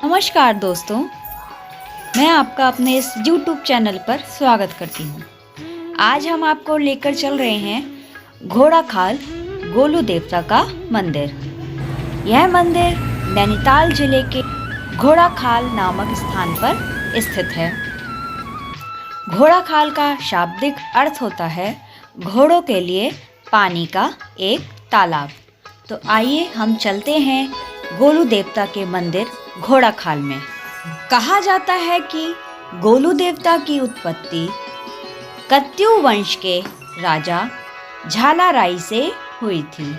नमस्कार दोस्तों, मैं आपका अपने इस YouTube चैनल पर स्वागत करती हूँ। आज हम आपको लेकर चल रहे हैं घोड़ाखाल गोलू देवता का मंदिर। यह मंदिर नैनीताल जिले के घोड़ाखाल नामक स्थान पर स्थित है। घोड़ाखाल का शाब्दिक अर्थ होता है घोड़ों के लिए पानी का एक तालाब। तो आइए हम चलते हैं गोलू देवता के मंदिर घोड़ाखाल में। कहा जाता है कि गोलू देवता की उत्पत्ति कत्यु वंश के राजा झालाराय से हुई थी,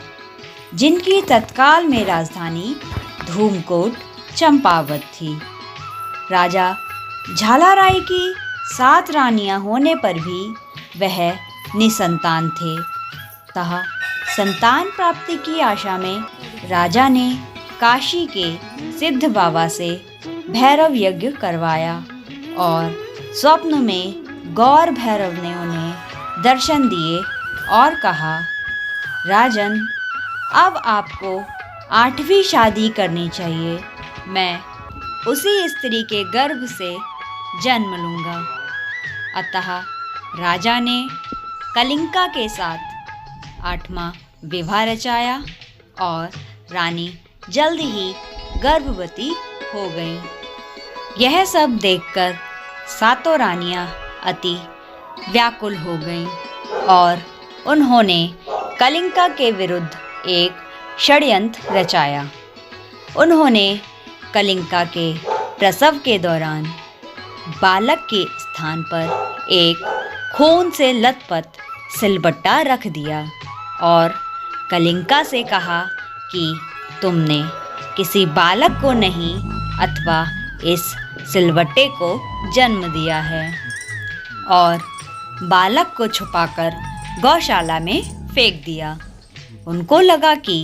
जिनकी तत्काल में राजधानी धूमकोट चंपावत थी। राजा झालाराय की 7 रानियां होने पर भी वह निसंतान थे। तथा संतान प्राप्ति की आशा में राजा ने काशी के सिद्ध बाबा से भैरव यज्ञ करवाया और स्वप्न में गौर भैरव ने उन्हें दर्शन दिए और कहा, राजन, अब आपको 8वीं शादी करनी चाहिए। मैं उसी स्त्री के गर्भ से जन्म लूँगा। अतः राजा ने कलिंका के साथ 8वां विवाह रचाया और रानी जल्द ही गर्भवती हो गईं। यह सब देखकर 7 रानियां अति व्याकुल हो गईं और उन्होंने कलिंका के विरुद्ध एक षड्यंत्र रचाया। उन्होंने कलिंका के प्रसव के दौरान बालक के स्थान पर एक खून से लथपथ सिलबट्टा रख दिया और कलिंका से कहा कि तुमने किसी बालक को नहीं अथवा इस सिलबट्टे को जन्म दिया है, और बालक को छुपाकर गौशाला में फेंक दिया। उनको लगा कि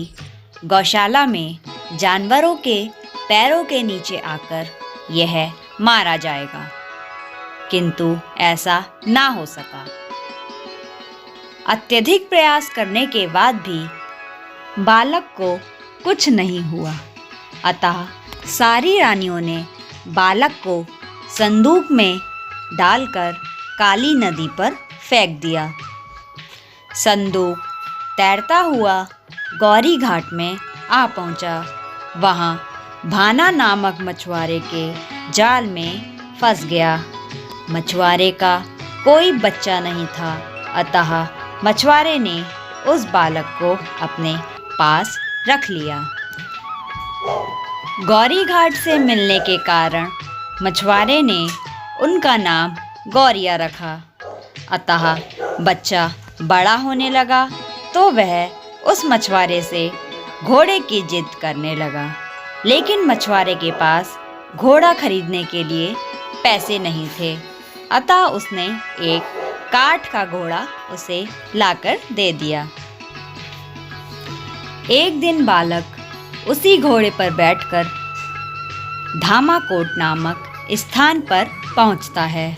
गौशाला में जानवरों के पैरों के नीचे आकर यह मारा जाएगा, किंतु ऐसा ना हो सका। अत्यधिक प्रयास करने के बाद भी बालक को कुछ नहीं हुआ। अतः सारी रानियों ने बालक को संदूक में डालकर काली नदी पर फेंक दिया। संदूक तैरता हुआ गौरी घाट में आ पहुंचा। वहां भाना नामक मछुआरे के जाल में फंस गया। मछुआरे का कोई बच्चा नहीं था, अतः मछुआरे ने उस बालक को अपने पास रख लिया। गौरी घाट से मिलने के कारण मछुआरे ने उनका नाम गौरिया रखा। अतः बच्चा बड़ा होने लगा तो वह उस मछुआरे से घोड़े की जिद करने लगा, लेकिन मछुआरे के पास घोड़ा खरीदने के लिए पैसे नहीं थे। अतः उसने एक काठ का घोड़ा उसे लाकर दे दिया। एक दिन बालक उसी घोड़े पर बैठकर धामाकोट नामक स्थान पर पहुंचता है,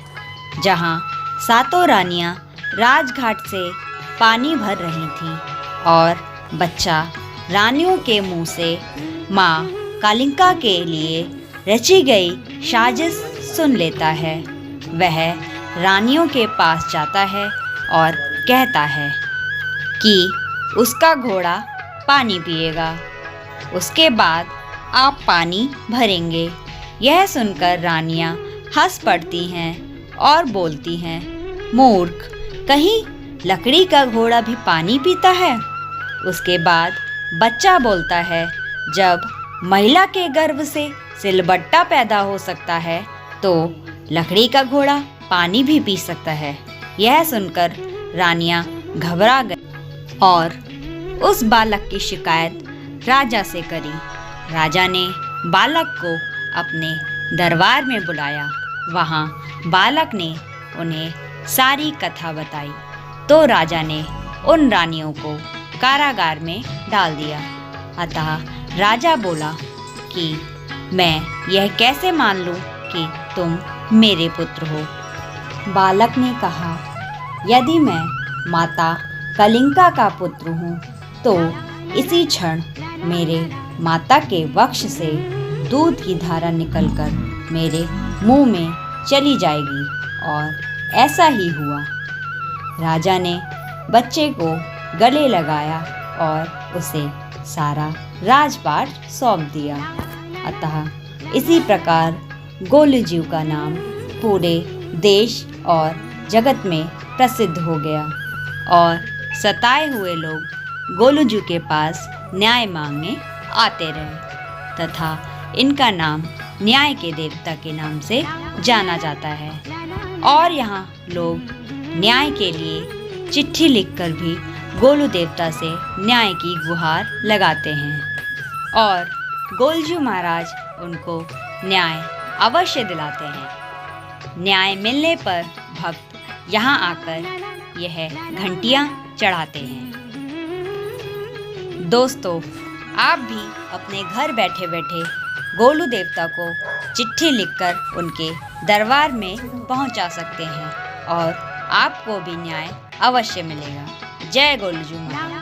जहां 7 रानियां राजघाट से पानी भर रही थीं और बच्चा रानियों के मुंह से मां कालिंका के लिए रची गई साजिश सुन लेता है। वह रानियों के पास जाता है और कहता है कि उसका घोड़ा पानी पिएगा, उसके बाद आप पानी भरेंगे। यह सुनकर रानियां हंस पड़ती हैं और बोलती हैं, मूर्ख, कहीं लकड़ी का घोड़ा भी पानी पीता है? उसके बाद बच्चा बोलता है, जब महिला के गर्भ से सिलबट्टा पैदा हो सकता है तो लकड़ी का घोड़ा पानी भी पी सकता है। यह सुनकर रानियां घबरा गई और उस बालक की शिकायत राजा से करी। राजा ने बालक को अपने दरबार में बुलाया। वहाँ बालक ने उन्हें सारी कथा बताई तो राजा ने उन रानियों को कारागार में डाल दिया। अतः राजा बोला कि मैं यह कैसे मान लूं कि तुम मेरे पुत्र हो? बालक ने कहा, यदि मैं माता कलिंका का पुत्र हूँ तो इसी क्षण मेरे माता के वक्ष से दूध की धारा निकलकर मेरे मुंह में चली जाएगी। और ऐसा ही हुआ। राजा ने बच्चे को गले लगाया और उसे सारा राजपाट सौंप दिया। अतः इसी प्रकार गोलू का नाम पूरे देश और जगत में प्रसिद्ध हो गया और सताए हुए लोग गोलू के पास न्याय मांगने आते रहे तथा इनका नाम न्याय के देवता के नाम से जाना जाता है। और यहाँ लोग न्याय के लिए चिट्ठी लिखकर भी गोलू देवता से न्याय की गुहार लगाते हैं और गोलजू महाराज उनको न्याय अवश्य दिलाते हैं। न्याय मिलने पर भक्त यहाँ आकर यह घंटियाँ चढ़ाते हैं। दोस्तों, आप भी अपने घर बैठे बैठे गोलू देवता को चिट्ठी लिखकर उनके दरबार में पहुंचा सकते हैं और आपको भी न्याय अवश्य मिलेगा। जय गोलू महाराज।